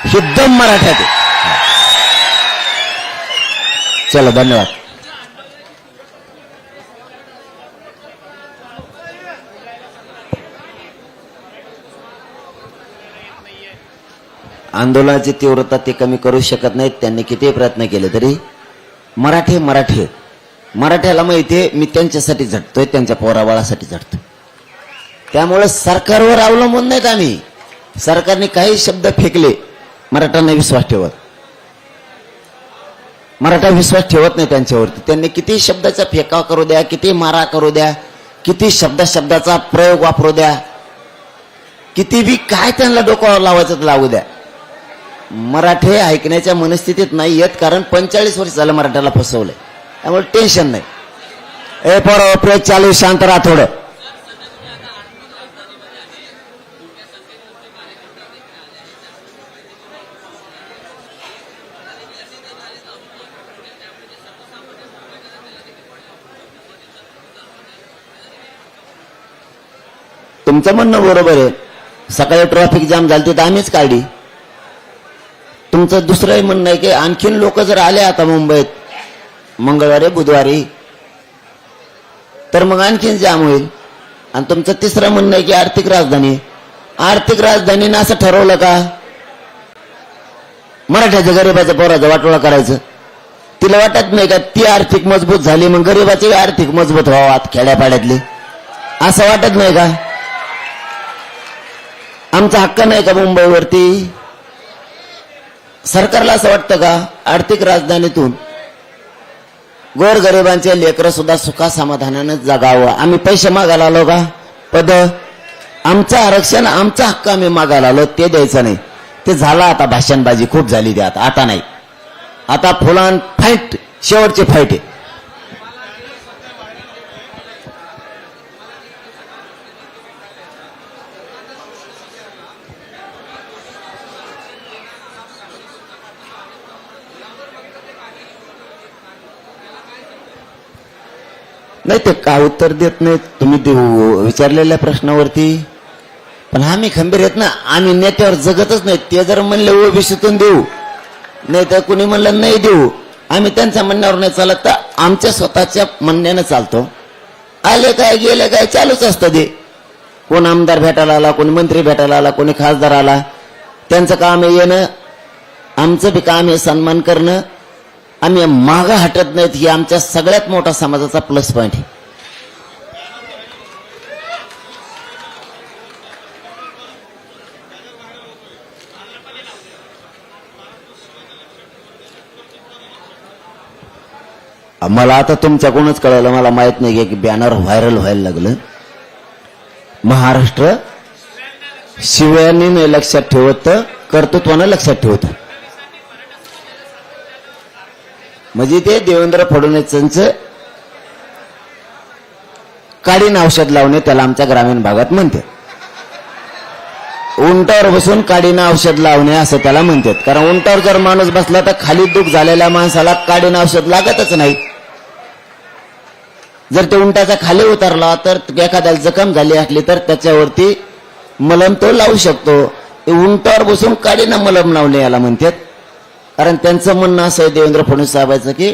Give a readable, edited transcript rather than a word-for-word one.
हे दम मराठ्यात आहे. चला धन्यवाद. आंदोलनाची तीव्रता ते कमी करू शकत नाहीत. त्यांनी किती प्रयत्न केले तरी मराठ्याला माहितीये मी त्यांच्यासाठी झटतोय, त्यांच्या पोराबाळासाठी झटतोय. त्यामुळे सरकारवर अवलंबून नाहीत आम्ही. सरकारने काही शब्द फेकले, मराठ्यांना विश्वास ठेवत, मराठा विश्वास ठेवत नाही त्यांच्यावरती. त्यांनी किती शब्दाचा फेकाव करू द्या, किती मारा करू द्या, किती शब्दाचा प्रयोग वापरू द्या, किती बी काय त्यांना डोक्यावर लावायचं लावू द्या, मराठे ऐकण्याच्या मनस्थितीत नाही येत. कारण 45 वर्ष झालं मराठ्याला फसवलंय. त्यामुळे टेन्शन नाही. ए पोरं प्रेस चालू, शांत राहा थोडं. तुमचं म्हणणं बरोबर आहे. सकाळी ट्रॅफिक जाम झाली तर आम्हीच काढली. तुमचं दुसरंही म्हणणं आहे की आणखीन लोक जर आले आता मुंबईत मंगळवारी बुधवारी तर मग आणखीन जाम होईल. आणि तुमचं तिसरं म्हणणं आहे की आर्थिक राजधानीनं असं ठरवलं का मराठ्याच्या गरीबाच्या पोराचा वाटोळा करायचं? तिला वाटत नाही का ती आर्थिक मजबूत झाली मग गरीबाची आर्थिक मजबूत व्हावात खेड्यापाड्यातली? असं वाटत नाही का? आमचा हक्क नाही का मुंबईवरती? सरकारला असं वाटतं का आर्थिक राजधानीतून गोरगरिबांचे लेकरं सुद्धा सुखा समाधानानं जगावं? आम्ही पैसे मागायला आलो का? पद, आमचं आरक्षण, आमचा हक्क आम्ही मागायला आलो, ते द्यायचं नाही. ते झालं आता, भाषणबाजी खूप झाली ते. आता नाही. आता फुलान फाईट, शेवटची फाईट आहे. नाही ते का उत्तर देत नाहीत तुम्ही ते विचारलेल्या प्रश्नावरती. पण आम्ही खंबीर आहेत ना, आम्ही नेत्यावर जगतच नाही. ते जर म्हणले ओबीसीतून देऊ, नाही तर कुणी म्हणलं नाही देऊ, आम्ही त्यांच्या म्हणण्यावर नाही चालत, तर आमच्या स्वतःच्या म्हणण्यानं चालतो. आले काय गेले काय चालूच असतं ते. कोण आमदार भेटायला आला, कोणी मंत्री भेटायला आला, कोणी खासदार आला, त्यांचं काम आहे येणं, आमचं बी काम आहे सन्मान करणं. आम्ही मागं हटत नाहीत. ही आमच्या सगळ्यात मोठा समाजाचा प्लस पॉइंट आहे. मला आता तुमच्याकडूनच कळलं, मला माहित नाही की बॅनर व्हायरल व्हायला लागलं. महाराष्ट्र शिव्याने लक्षात ठेवत, कर्तृत्वानं लक्षात ठेवत. म्हणजे ते देवेंद्र फडणवीसांचं काडीन औषध लावणे, त्याला आमच्या ग्रामीण भागात म्हणतात. उंटावर बसून काडीनं औषध लावणे असं त्याला म्हणतात. कारण उंटावर जर माणूस बसला तर खाली दुख झालेल्या माणसाला काडीनं औषध लागतच नाही. जर ते उंटाचा खाली उतरला तर एखाद्याला जखम झाली असली तर त्याच्यावरती मलम तो लावू शकतो. उंटावर बसून काडीनं मलम लावणे याला म्हणतात. कारण त्यांचं म्हणणं असं आहे देवेंद्र फडणवीस साहेबांचं की